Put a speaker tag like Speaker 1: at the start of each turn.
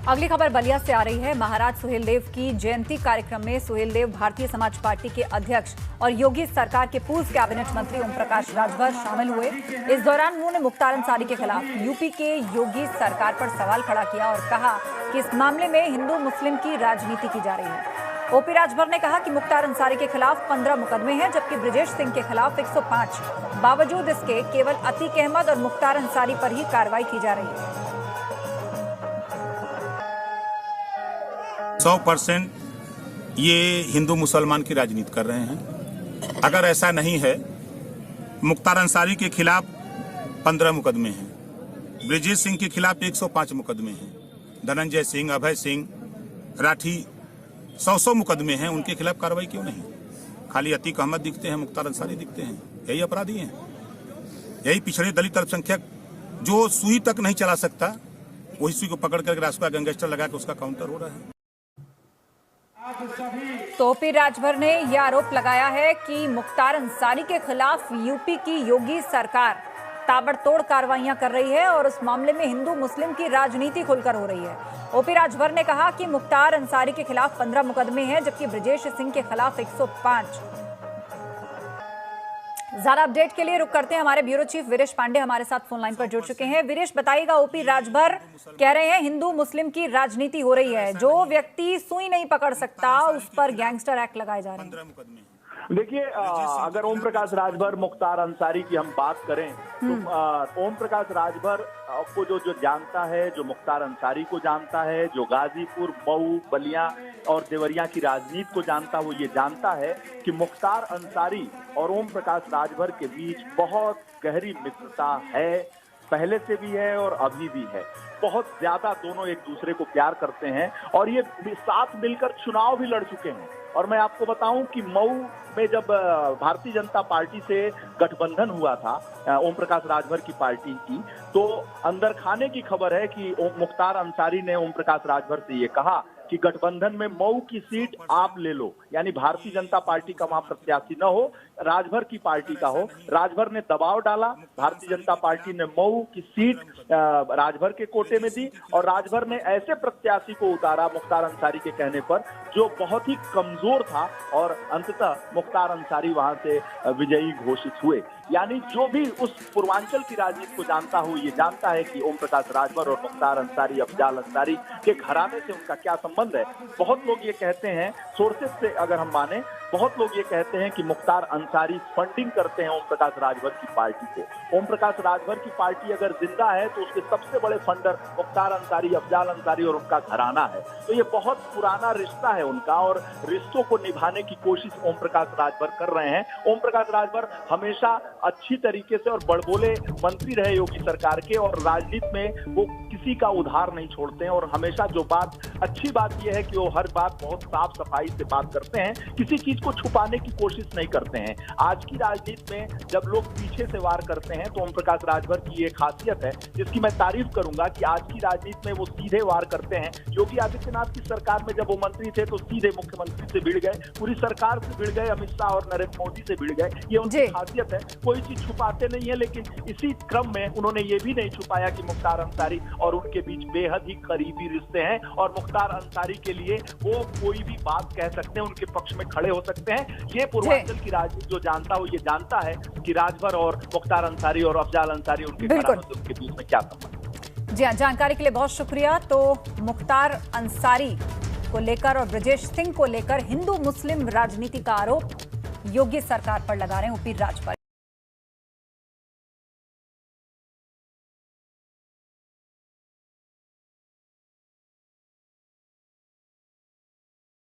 Speaker 1: अगली खबर बलिया से आ रही है। महाराज सुहेलदेव की जयंती कार्यक्रम में सुहेलदेव भारतीय समाज पार्टी के अध्यक्ष और योगी सरकार के पूर्व कैबिनेट मंत्री ओम प्रकाश राजभर शामिल हुए। इस दौरान उन्होंने मुख्तार अंसारी के खिलाफ यूपी के योगी सरकार पर सवाल खड़ा किया और कहा कि इस मामले में हिंदू मुस्लिम की राजनीति की जा रही है। ओपी राजभर ने कहा कि मुख्तार अंसारी के खिलाफ 15 मुकदमे हैं, जबकि ब्रजेश सिंह के खिलाफ 105। बावजूद इसके केवल अतीक अहमद और मुख्तार अंसारी पर ही कार्रवाई की जा रही है।
Speaker 2: 100% ये हिंदू मुसलमान की राजनीति कर रहे हैं। अगर ऐसा नहीं है, मुख्तार अंसारी के खिलाफ 15 मुकदमे हैं, ब्रजेश सिंह के खिलाफ 105 मुकदमे हैं, धनंजय सिंह, अभय सिंह, राठी 100 मुकदमे हैं। उनके खिलाफ कार्रवाई क्यों नहीं? खाली अतीक अहमद दिखते हैं, मुख्तार अंसारी दिखते हैं। यही अपराधी हैं, यही पिछड़े दलित अल्पसंख्यक जो सुई तक नहीं चला सकता, वही सुई को पकड़ कर रास्ता गैंगस्टर लगा के उसका काउंटर हो रहा है।
Speaker 1: तो ओपी राजभर ने यह आरोप लगाया है कि मुख्तार अंसारी के खिलाफ यूपी की योगी सरकार ताबड़तोड़ कार्रवाइयां कर रही है और उस मामले में हिंदू मुस्लिम की राजनीति खुलकर हो रही है। ओपी राजभर ने कहा कि मुख्तार अंसारी के खिलाफ 15 मुकदमे हैं, जबकि ब्रजेश सिंह के खिलाफ 105। ज्यादा अपडेट के लिए रुक करते हैं। हमारे ब्यूरो चीफ वीरेश पांडे हमारे साथ फोन लाइन पर जुड़ चुके हैं। वीरेश, बताइएगा, ओपी राजभर कह रहे हैं हिंदू मुस्लिम की राजनीति हो रही है, जो व्यक्ति सुई नहीं पकड़ सकता उस पर गैंगस्टर एक्ट लगाए जा रहे हैं।
Speaker 3: देखिए, अगर ओम प्रकाश राजभर, मुख्तार अंसारी की हम बात करें तो ओम प्रकाश राजभर को जो जानता है, जो मुख्तार अंसारी को जानता है, जो गाजीपुर, मऊ, बलिया और देवरिया की राजनीति को जानता, वो ये जानता है कि मुख्तार अंसारी और ओम प्रकाश राजभर के बीच बहुत गहरी मित्रता है, पहले से भी है और अभी भी है। बहुत ज्यादा दोनों एक दूसरे को प्यार करते हैं और ये साथ मिलकर चुनाव भी लड़ चुके हैं। और मैं आपको बताऊं कि मऊ में जब भारतीय जनता पार्टी से गठबंधन हुआ था ओम प्रकाश राजभर की पार्टी की, तो अंदर खाने की खबर है कि मुख्तार अंसारी ने ओम प्रकाश राजभर से ये कहा कि गठबंधन में मऊ की सीट आप ले लो, यानी भारतीय जनता पार्टी का वहां प्रत्याशी न हो, राजभर की पार्टी का हो। राजभर ने दबाव डाला, भारतीय जनता पार्टी ने मऊ की सीट राजभर के कोटे में दी और राजभर ने ऐसे प्रत्याशी को उतारा मुख्तार अंसारी के कहने पर जो बहुत ही कमजोर था और अंततः मुख्तार अंसारी वहां से विजयी घोषित हुए। यानी जो भी उस पूर्वांचल की राजनीति को जानता हो, ये जानता है कि ओम प्रकाश राजभर और मुख्तार अंसारी, अफजाल अंसारी के घराने से उनका क्या संबंध है। बहुत लोग ये कहते हैं, सोर्सेज से अगर हम माने, बहुत लोग ये कहते हैं कि मुख्तार अंसारी फंडिंग करते हैं ओम प्रकाश राजभर की पार्टी को। ओम प्रकाश राजभर की पार्टी अगर जिंदा है तो उसके सबसे बड़े फंडर मुख्तार अंसारी, अफजाल अंसारी और उनका घराना है। तो ये बहुत पुराना रिश्ता है उनका और रिश्तों को निभाने की कोशिश ओम प्रकाश राजभर कर रहे हैं। ओम प्रकाश राजभर हमेशा अच्छी तरीके से और बड़बोले मंत्री रहे योगी सरकार के और राजनीति में वो किसी का उधार नहीं छोड़ते हैं और हमेशा जो बात अच्छी बात यह है कि वो हर बात बहुत साफ सफाई से बात करते हैं, किसी चीज को छुपाने की कोशिश नहीं करते हैं। आज की राजनीति में जब लोग पीछे से वार करते हैं तो ओम प्रकाश राजभर की ये खासियत है जिसकी मैं तारीफ करूंगा कि आज की राजनीति में वो सीधे वार करते हैं। योगी आदित्यनाथ की सरकार में जब वो मंत्री थे तो सीधे मुख्यमंत्री से भिड़ गए, पूरी सरकार से भिड़ गए, अमित शाह और नरेंद्र मोदी से भिड़ गए। ये उनकी खासियत है, कोई चीज छुपाते नहीं है। लेकिन इसी क्रम में उन्होंने ये भी नहीं छुपाया कि मुख्तार अंसारी और उनके बीच बेहद ही करीबी रिश्ते हैं और मुख्तार अंसारी के लिए वो कोई भी बात कह सकते हैं, उनके पक्ष में खड़े हो सकते हैं। ये पूर्वांचल की राजनीति जो जानता हो, ये जानता है कि राजभर और मुख्तार अंसारी और अफजाल अंसारी उनके बीच में क्या संबंध।
Speaker 1: जी हाँ, जानकारी के लिए बहुत शुक्रिया। तो मुख्तार अंसारी को लेकर और ब्रजेश सिंह को लेकर हिंदू मुस्लिम राजनीति का आरोप योगी सरकार पर लगा रहे हैं ओपी राजभर।